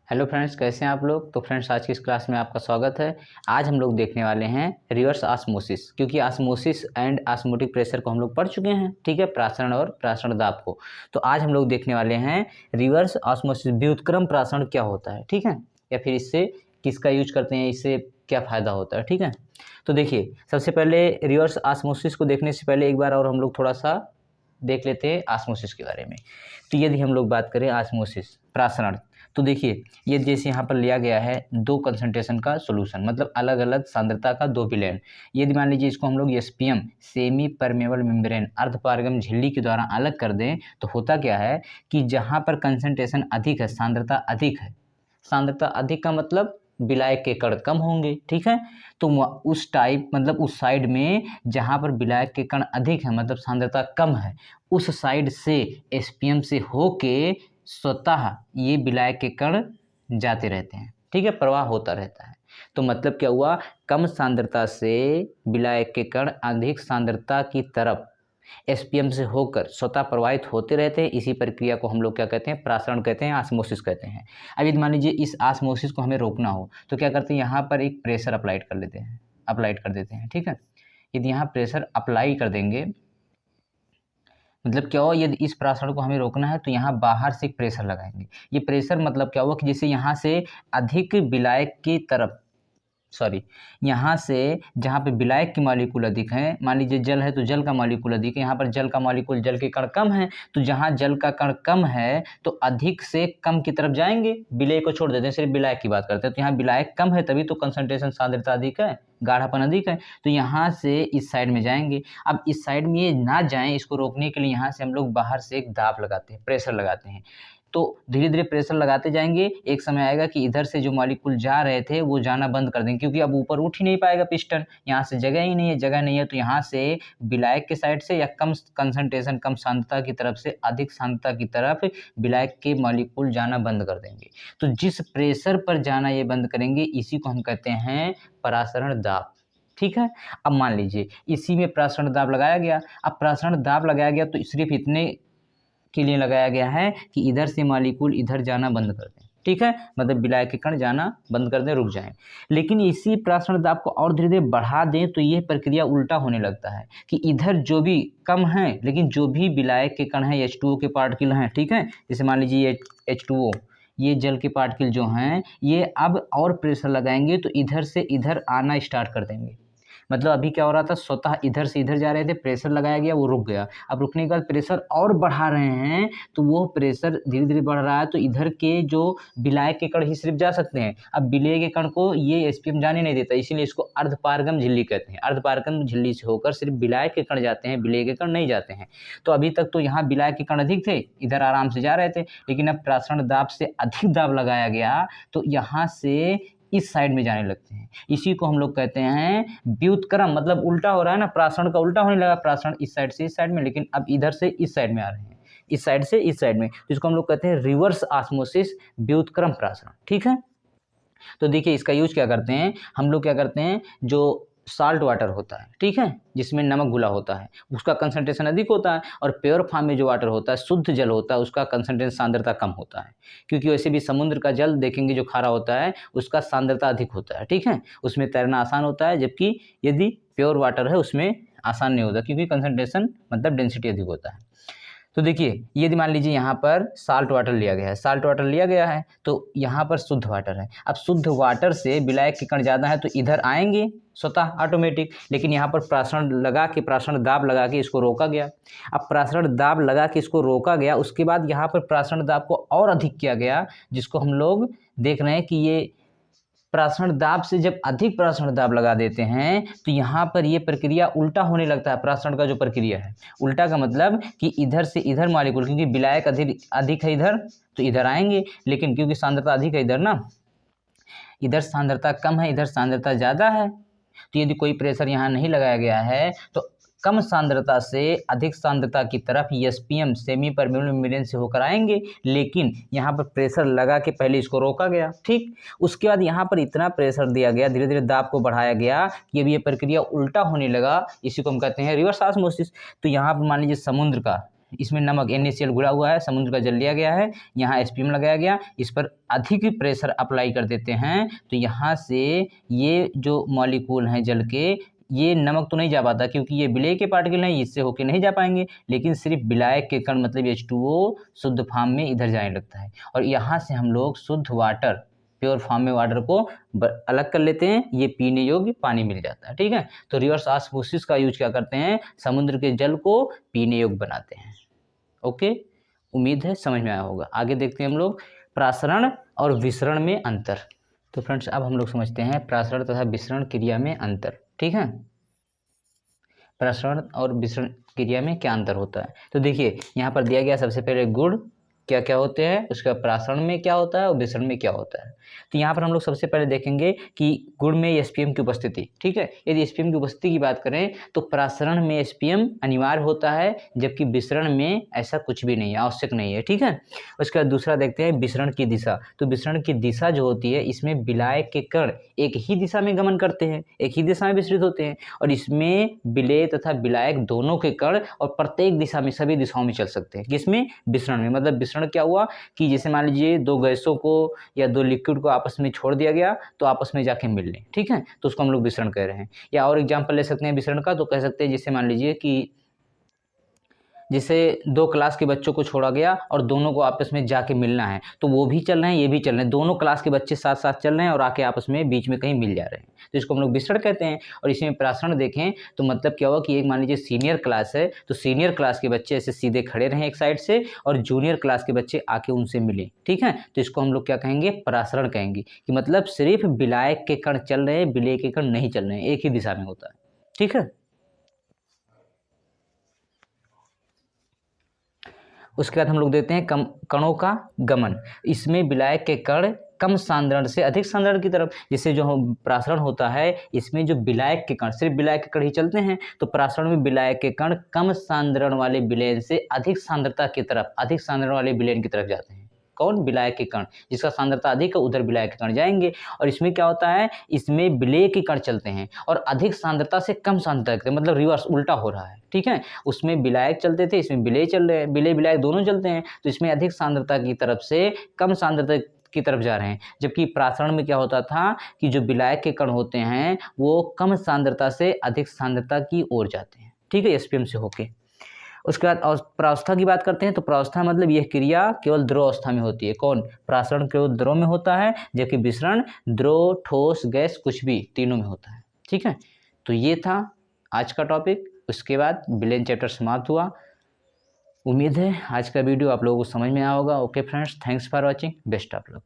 Hello friends, कैसे हैं आप लोग। तो फ्रेंड्स, आज की इस क्लास में आपका स्वागत है। आज हम लोग देखने वाले हैं रिवर्स ऑस्मोसिस, क्योंकि ऑस्मोसिस एंड ऑस्मोटिक प्रेशर को हम लोग पढ़ चुके हैं, ठीक है, प्रासरण और प्रासरण दाब को। तो आज हम लोग देखने वाले हैं रिवर्स ऑस्मोसिस, व्युत्क्रम प्रासरण क्या होता है, ठीक है, या फिर इससे किसका यूज करते हैं, इससे क्या फ़ायदा होता है, ठीक है। तो देखिए, सबसे पहले रिवर्स ऑस्मोसिस को देखने से पहले एक बार और हम लोग थोड़ा सा देख लेते हैं ऑस्मोसिस के बारे में। तो यदि हम लोग बात करें ऑस्मोसिस प्रासरण, तो देखिए ये जैसे यहाँ पर लिया गया है दो कंसंट्रेशन का सॉल्यूशन, मतलब अलग अलग सांद्रता का दो विलयन। यदि मान लीजिए इसको हम लोग एसपीएम सेमी परमेबल मेम्ब्रेन अर्धपारगम झिल्ली के द्वारा अलग कर दें, तो होता क्या है कि जहाँ पर कंसंट्रेशन अधिक है, सांद्रता अधिक है, सांद्रता अधिक का मतलब विलायक के कण कम होंगे, ठीक है। तो उस टाइप मतलब उस साइड में जहाँ पर विलायक के कण अधिक है, मतलब सांद्रता कम है, उस साइड से एसपीएम से होके स्वतः ये विलायक के कण जाते रहते हैं, ठीक है, प्रवाह होता रहता है। तो मतलब क्या हुआ, कम सांद्रता से विलायक के कण अधिक सांद्रता की तरफ एसपीएम से होकर स्वतः प्रवाहित होते रहते हैं। इसी प्रक्रिया को हम लोग क्या कहते हैं, प्रासरण कहते हैं, ऑस्मोसिस कहते हैं। अब यदि मान लीजिए इस ऑस्मोसिस को हमें रोकना हो तो क्या करते हैं, यहाँ पर एक प्रेशर अप्लाइड कर देते हैं, ठीक है। यदि यहाँ प्रेशर अप्लाई कर देंगे, मतलब क्या हो, यदि इस प्रासरण को हमें रोकना है तो यहाँ बाहर से एक प्रेशर लगाएंगे। ये प्रेशर मतलब क्या हुआ कि जैसे यहाँ से अधिक विलायक की तरफ, यहाँ से जहाँ पे विलायक की मॉलिक्यूल अधिक है, मान लीजिए जल है तो जल का मॉलिक्यूल अधिक है, यहाँ पर जल का मॉलिक्यूल, जल के कण कम है, तो जहाँ जल का कण कम है तो अधिक से कम की तरफ जाएंगे। विलय को छोड़ देते हैं, सिर्फ विलायक की बात करते हैं। तो यहाँ विलायक कम है तभी तो कंसंट्रेशन सांद्रता अधिक है, गाढ़ापन अधिक है, तो यहाँ से इस साइड में जाएंगे। अब इस साइड में ये ना जाएं, इसको रोकने के लिए यहाँ से हम लोग बाहर से एक दाब लगाते हैं, प्रेशर लगाते हैं। तो धीरे धीरे प्रेशर लगाते जाएंगे, एक समय आएगा कि इधर से जो मॉलिक्यूल जा रहे थे वो जाना बंद कर देंगे, क्योंकि अब ऊपर उठ ही नहीं पाएगा पिस्टन, यहाँ से जगह ही नहीं है, तो यहाँ से विलायक के साइड से या कम कंसंट्रेशन कम सांद्रता की तरफ से अधिक सांद्रता की तरफ विलायक के मॉलिक्यूल जाना बंद कर देंगे। तो जिस प्रेशर पर जाना ये बंद करेंगे, इसी को हम कहते हैं प्रासरण दाब, ठीक है। अब मान लीजिए इसी में प्रासरण दाब लगाया गया। अब प्रासरण दाब लगाया गया तो सिर्फ इतने के लिए लगाया गया है कि इधर से मॉलिक्यूल इधर जाना बंद कर दें, ठीक है, मतलब विलायक के कण जाना बंद कर दें, रुक जाएं। लेकिन इसी प्रासरण दाब को और धीरे धीरे बढ़ा दें तो यह प्रक्रिया उल्टा होने लगता है कि इधर जो भी कम है, लेकिन जो भी विलायक के कण हैं, H2O के पार्टिकल हैं, ठीक है, जैसे मान लीजिए H2O, ये जल के पार्टिकल जो हैं, ये अब और प्रेशर लगाएंगे तो इधर से इधर आना स्टार्ट कर देंगे। मतलब अभी क्या हो रहा था, स्वतः इधर से इधर जा रहे थे, प्रेशर लगाया गया, वो रुक गया। अब रुकने के बाद प्रेशर और बढ़ा रहे हैं तो वो प्रेशर धीरे धीरे बढ़ रहा है, तो इधर के जो विलायक के कण ही सिर्फ जा सकते हैं। अब विलय के कण को ये एसपीएम जाने नहीं देता, इसीलिए इसको अर्धपारगम झिल्ली कहते हैं। अर्धपारगम झिल्ली से होकर सिर्फ विलायक के कण जाते हैं, विलय के कण नहीं जाते हैं। तो अभी तक तो यहाँ विलायक के कण अधिक थे, इधर आराम से जा रहे थे, लेकिन अब प्रासरण दाब से अधिक दाब लगाया गया तो यहाँ से इस साइड में जाने लगते हैं। इसी को हम लोग कहते हैं व्युत्क्रम, मतलब उल्टा हो रहा है ना, प्रासरण का उल्टा होने लगा, प्रासरण इस साइड से इस साइड में, लेकिन अब इधर से इस साइड में आ रहे हैं, इस साइड से इस साइड में, तो इसको हम लोग कहते हैं रिवर्स ऑस्मोसिस, व्युत्क्रम प्रासरण, ठीक है। तो देखिए इसका यूज क्या करते हैं हम लोग, क्या करते हैं, जो साल्ट वाटर होता है, ठीक है, जिसमें नमक घुला होता है, उसका कंसंट्रेशन अधिक होता है, और प्योर फॉर्म में जो वाटर होता है, शुद्ध जल होता है, उसका कंसंट्रेशन सांद्रता कम होता है। क्योंकि वैसे भी समुद्र का जल देखेंगे जो खारा होता है, उसका सांद्रता अधिक होता है, ठीक है, उसमें तैरना आसान होता है, जबकि यदि प्योर वाटर है उसमें आसान नहीं होता, क्योंकि कंसंट्रेशन मतलब डेंसिटी अधिक होता है। तो देखिए यदि मान लीजिए यहाँ पर साल्ट वाटर लिया गया है, तो यहाँ पर शुद्ध वाटर है। अब शुद्ध वाटर से विलायक के कण ज़्यादा है तो इधर आएंगे स्वतः ऑटोमेटिक, लेकिन यहाँ पर प्रासरण दाब लगा के इसको रोका गया। अब प्रासरण दाब लगा के इसको रोका गया, उसके बाद यहाँ पर प्रासरण दाब को और अधिक किया गया, जिसको हम लोग देख रहे हैं कि ये प्रासरण दाब से जब अधिक प्रासरण दाब लगा देते हैं तो यहाँ पर ये प्रक्रिया उल्टा होने लगता है। प्रासरण का जो प्रक्रिया है, उल्टा का मतलब कि इधर से इधर मॉलिक्यूल, क्योंकि विलायक अधिक है इधर तो इधर आएंगे, लेकिन क्योंकि सांद्रता अधिक है इधर ना, इधर सांद्रता कम है, इधर सांद्रता ज़्यादा है, तो यदि कोई प्रेशर यहाँ नहीं लगाया गया है तो कम सांद्रता से अधिक सांद्रता की तरफ एसपीएम सेमी परमेबल मेम्ब्रेन से होकर आएंगे, लेकिन यहाँ पर प्रेशर लगा के पहले इसको रोका गया, ठीक। उसके बाद यहाँ पर इतना प्रेशर दिया गया, धीरे धीरे दाब को बढ़ाया गया कि अब ये प्रक्रिया उल्टा होने लगा, इसी को हम कहते हैं रिवर्स ऑस्मोसिस। तो यहाँ पर मान लीजिए समुद्र का इसमें नमक NaCl घुला हुआ है, समुद्र का जल लिया गया है, यहाँ SPM लगाया गया, इस पर अधिक प्रेशर अप्लाई कर देते हैं तो यहाँ से ये जो मॉलिक्यूल हैं जल के, ये नमक तो नहीं जा पाता क्योंकि ये विलेय के पार्टिकल हैं, इससे होके नहीं जा पाएंगे, लेकिन सिर्फ विलायक के कण मतलब H2O शुद्ध फॉर्म में इधर जाने लगता है और यहाँ से हम लोग शुद्ध वाटर, प्योर फॉर्म में वाटर को अलग कर लेते हैं, ये पीने योग्य पानी मिल जाता है। ठीक है, तो रिवर्स ऑस्मोसिस का यूज क्या करते हैं, समुद्र के जल को पीने योग्य बनाते हैं। ओके, उम्मीद है समझ में आया होगा। आगे देखते हैं हम लोग प्रासरण और विसरण में अंतर। तो फ्रेंड्स अब हम लोग समझते हैं प्रासरण तथा विसरण क्रिया में अंतर। ठीक है, प्रासरण और विसरण क्रिया में क्या अंतर होता है, तो देखिए यहाँ पर दिया गया सबसे पहले गुण क्या क्या होते हैं, उसका प्रासरण में क्या होता है और विसरण में क्या होता है। तो यहाँ पर हम लोग सबसे पहले देखेंगे कि गुण में SPM की उपस्थिति। ठीक है, यदि SPM की उपस्थिति की बात करें तो प्रासरण में SPM अनिवार्य होता है, जबकि विसरण में ऐसा कुछ भी नहीं है, आवश्यक नहीं है। ठीक है, उसके बाद दूसरा देखते हैं विसरण की दिशा। तो विसरण की दिशा जो होती है, इसमें विलायक के कण एक ही दिशा में गमन करते हैं, एक ही दिशा में विसरित होते हैं और इसमें विलेय तथा विलायक दोनों के कण और प्रत्येक दिशा में, सभी दिशाओं में चल सकते हैं। किसमें, विसरण में। मतलब विसरण क्या हुआ कि जैसे मान लीजिए दो गैसों को या दो लिक्विड को आपस में छोड़ दिया गया तो आपस में जाके मिल लें। ठीक है, तो उसको हम लोग विसरण कह रहे हैं। या और एग्जांपल ले सकते हैं विसरण का, तो कह सकते हैं जैसे मान लीजिए कि जैसे दो क्लास के बच्चों को छोड़ा गया और दोनों को आपस में जाके मिलना है, तो वो भी चल रहे हैं, ये भी चल रहे हैं, दोनों क्लास के बच्चे साथ साथ चल रहे हैं और आके आपस में बीच में कहीं मिल जा रहे हैं, तो इसको हम लोग विसरण कहते हैं। और इसमें प्रासरण देखें तो मतलब क्या हुआ कि एक मान लीजिए सीनियर क्लास है, तो सीनियर क्लास के बच्चे ऐसे सीधे खड़े रहें एक साइड से और जूनियर क्लास के बच्चे आके उनसे मिले। ठीक है, तो इसको हम लोग क्या कहेंगे, प्रासरण कहेंगे, कि मतलब सिर्फ विलायक के कण चल रहे हैं, विलेय के कण नहीं चल रहे हैं, एक ही दिशा में होता है। ठीक है, उसके बाद हम लोग देखते हैं कणों का गमन। इसमें विलायक के कण कम सांद्रण से अधिक सांद्रण की तरफ, जैसे जो प्रासरण होता है इसमें जो विलायक के कण, सिर्फ विलायक के कण ही चलते हैं, तो प्रासरण में विलायक के कण कम सांद्रण वाले विलयन से अधिक सांद्रता की तरफ, अधिक सांद्रण वाले विलयन की तरफ जाते हैं। कौन, विलायक के कण, जिसका सांद्रता अधिक है उधर विलायक के कण जाएंगे। और इसमें क्या होता है, इसमें विलेय के कण चलते हैं और अधिक सांद्रता से कम सांद्रता, मतलब रिवर्स, उल्टा हो रहा है। ठीक है, उसमें विलायक चलते थे, इसमें विलेय चल रहे हैं, विलेय विलायक दोनों चलते हैं, तो इसमें अधिक सांद्रता की तरफ से कम सांद्रता की तरफ जा रहे हैं। जबकि प्रासरण में क्या होता था कि जो विलायक के कण होते हैं वो कम सांद्रता से अधिक सांद्रता की ओर जाते हैं। ठीक है, SPM से होके। उसके बाद प्रावस्था की बात करते हैं, तो प्रावस्था मतलब यह क्रिया केवल द्रव अवस्था में होती है। कौन, प्रासरण केवल द्रव में होता है, जबकि विसरण द्रव, ठोस, गैस, कुछ भी तीनों में होता है। ठीक है, तो ये था आज का टॉपिक। उसके बाद विलेन चैप्टर समाप्त हुआ। उम्मीद है आज का वीडियो आप लोगों को समझ में आया होगा। Okay friends, thanks for watching, best of luck.